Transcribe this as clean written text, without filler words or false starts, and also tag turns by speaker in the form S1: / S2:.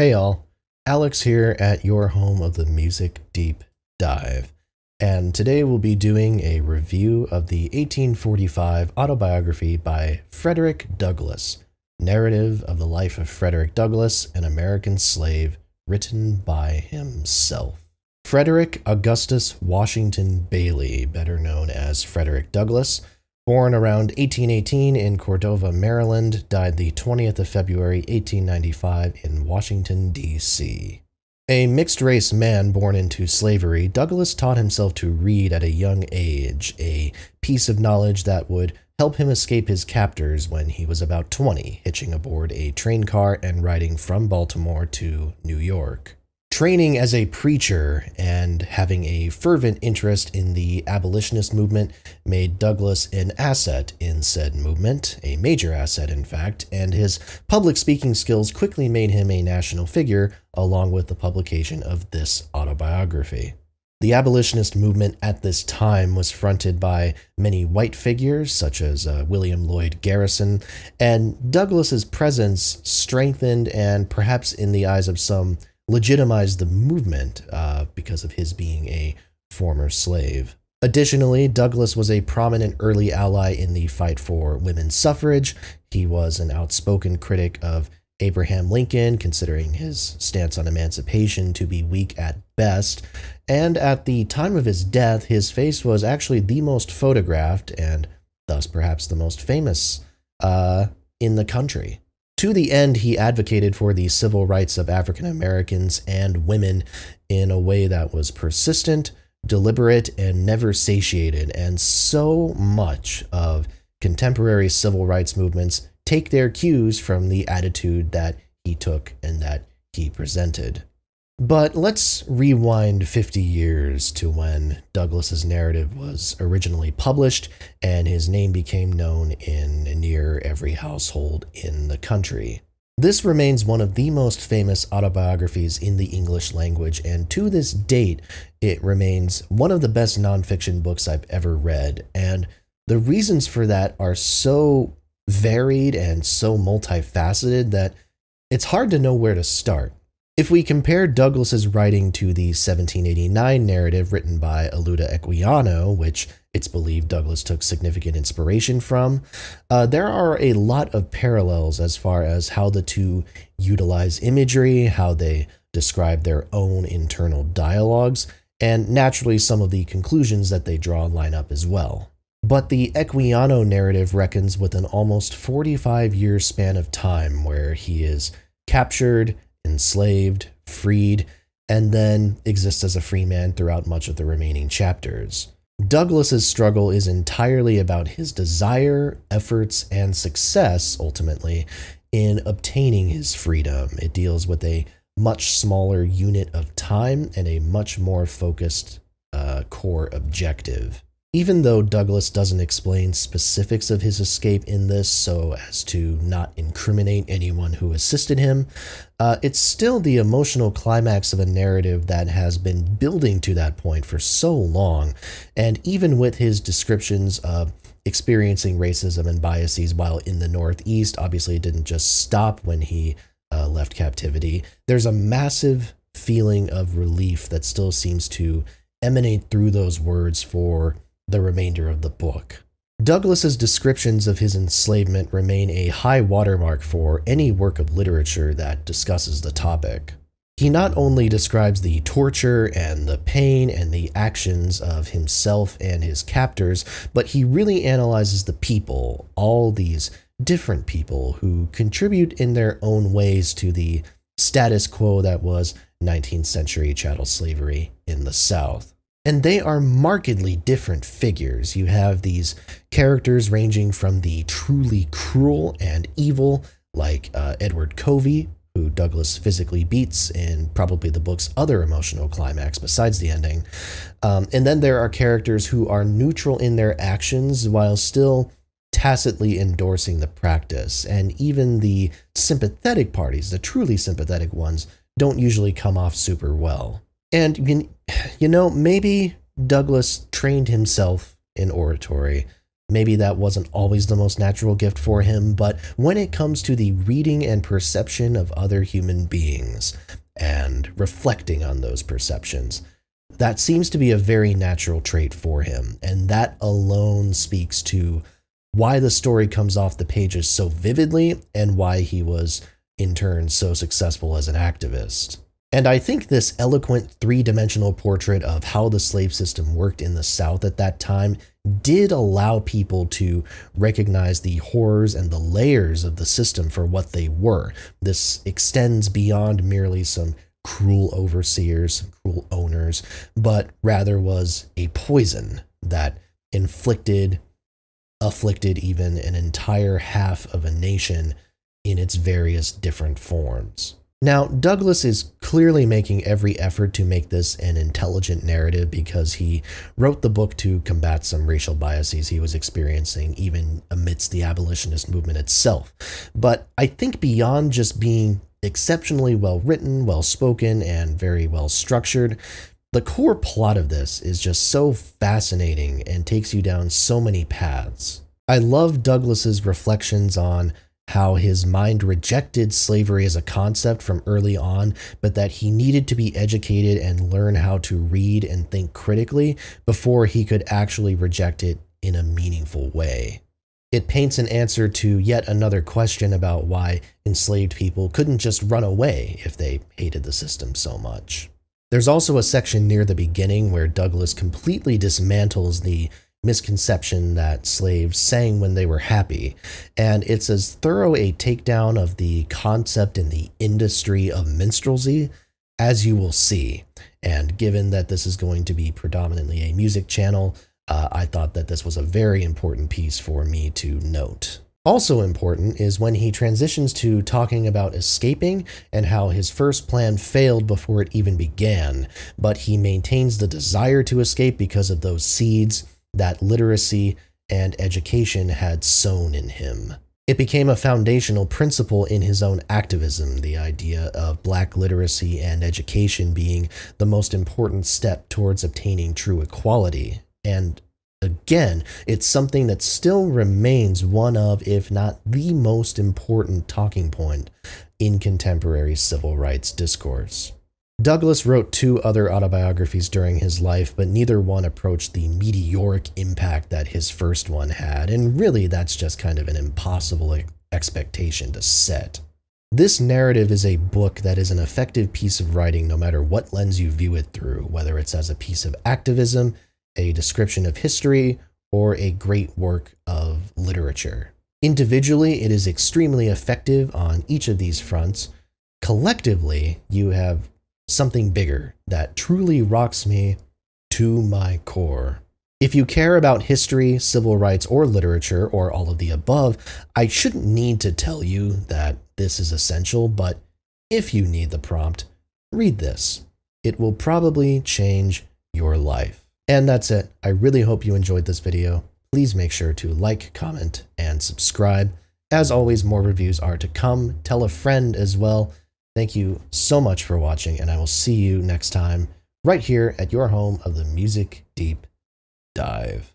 S1: Hey all, Alex here at your home of the Music Deep Dive, and today we'll be doing a review of the 1845 autobiography by Frederick Douglass, narrative of the life of Frederick Douglass, an American slave, written by himself. Frederick Augustus Washington Bailey, better known as Frederick Douglass, born around 1818 in Cordova, Maryland, died the 20th of February, 1895 in Washington, D.C. A mixed-race man born into slavery, Douglass taught himself to read at a young age, a piece of knowledge that would help him escape his captors when he was about 20, hitching aboard a train car and riding from Baltimore to New York. Training as a preacher and having a fervent interest in the abolitionist movement made Douglass an asset in said movement, a major asset in fact, and his public speaking skills quickly made him a national figure along with the publication of this autobiography. The abolitionist movement at this time was fronted by many white figures such as William Lloyd Garrison, and Douglass's presence strengthened and perhaps in the eyes of some legitimized the movement because of his being a former slave. Additionally, Douglass was a prominent early ally in the fight for women's suffrage. He was an outspoken critic of Abraham Lincoln, considering his stance on emancipation to be weak at best, and at the time of his death, his face was actually the most photographed and thus perhaps the most famous in the country. To the end, he advocated for the civil rights of African Americans and women in a way that was persistent, deliberate, and never satiated, and so much of contemporary civil rights movements take their cues from the attitude that he took and that he presented. But let's rewind 50 years to when Douglass's narrative was originally published and his name became known in near every household in the country. This remains one of the most famous autobiographies in the English language, and to this date, it remains one of the best nonfiction books I've ever read, and the reasons for that are so varied and so multifaceted that it's hard to know where to start. If we compare Douglass's writing to the 1789 narrative written by Eluda Equiano, which it's believed Douglass took significant inspiration from, there are a lot of parallels as far as how the two utilize imagery, how they describe their own internal dialogues, and naturally some of the conclusions that they draw line up as well. But the Equiano narrative reckons with an almost 45-year span of time where he is captured, enslaved, freed, and then exists as a free man throughout much of the remaining chapters. Douglass's struggle is entirely about his desire, efforts, and success, ultimately, in obtaining his freedom. It deals with a much smaller unit of time and a much more focused core objective. Even though Douglass doesn't explain specifics of his escape in this so as to not incriminate anyone who assisted him, it's still the emotional climax of a narrative that has been building to that point for so long, and even with his descriptions of experiencing racism and biases while in the Northeast, obviously it didn't just stop when he left captivity, there's a massive feeling of relief that still seems to emanate through those words for the remainder of the book. Douglass's descriptions of his enslavement remain a high watermark for any work of literature that discusses the topic. He not only describes the torture and the pain and the actions of himself and his captors, but he really analyzes the people, all these different people who contribute in their own ways to the status quo that was 19th century chattel slavery in the South. And they are markedly different figures. You have these characters ranging from the truly cruel and evil, like Edward Covey, who Douglass physically beats in probably the book's other emotional climax besides the ending. And then there are characters who are neutral in their actions while still tacitly endorsing the practice. And even the sympathetic parties, the truly sympathetic ones, don't usually come off super well. And, you know, maybe Douglass trained himself in oratory. Maybe that wasn't always the most natural gift for him, but when it comes to the reading and perception of other human beings and reflecting on those perceptions, that seems to be a very natural trait for him, and that alone speaks to why the story comes off the pages so vividly and why he was, in turn, so successful as an activist. And I think this eloquent three-dimensional portrait of how the slave system worked in the South at that time did allow people to recognize the horrors and the layers of the system for what they were. This extends beyond merely some cruel overseers, cruel owners, but rather was a poison that afflicted even an entire half of a nation in its various different forms. Now, Douglas is clearly making every effort to make this an intelligent narrative because he wrote the book to combat some racial biases he was experiencing even amidst the abolitionist movement itself. But I think beyond just being exceptionally well written, well spoken, and very well structured, the core plot of this is just so fascinating and takes you down so many paths. I love Douglas's reflections on how his mind rejected slavery as a concept from early on, but that he needed to be educated and learn how to read and think critically before he could actually reject it in a meaningful way. It paints an answer to yet another question about why enslaved people couldn't just run away if they hated the system so much. There's also a section near the beginning where Douglas completely dismantles the misconception that slaves sang when they were happy, and it's as thorough a takedown of the concept in the industry of minstrelsy as you will see. And given that this is going to be predominantly a music channel, I thought that this was a very important piece for me to note. Also important is when he transitions to talking about escaping and how his first plan failed before it even began, but he maintains the desire to escape because of those seeds that literacy and education had sown in him. It became a foundational principle in his own activism, the idea of Black literacy and education being the most important step towards obtaining true equality. And again, it's something that still remains one of, if not the most important talking point in contemporary civil rights discourse. Douglas wrote 2 other autobiographies during his life, but neither one approached the meteoric impact that his first one had, and really that's just kind of an impossible expectation to set. This narrative is a book that is an effective piece of writing no matter what lens you view it through, whether it's as a piece of activism, a description of history, or a great work of literature. Individually, it is extremely effective on each of these fronts. Collectively, you have something bigger that truly rocks me to my core. If you care about history, civil rights, or literature, or all of the above, I shouldn't need to tell you that this is essential, but if you need the prompt, read this. It will probably change your life. And that's it. I really hope you enjoyed this video. Please make sure to like, comment, and subscribe. As always, more reviews are to come. Tell a friend as well. Thank you so much for watching, and I will see you next time right here at your home of the Music Deep Dive.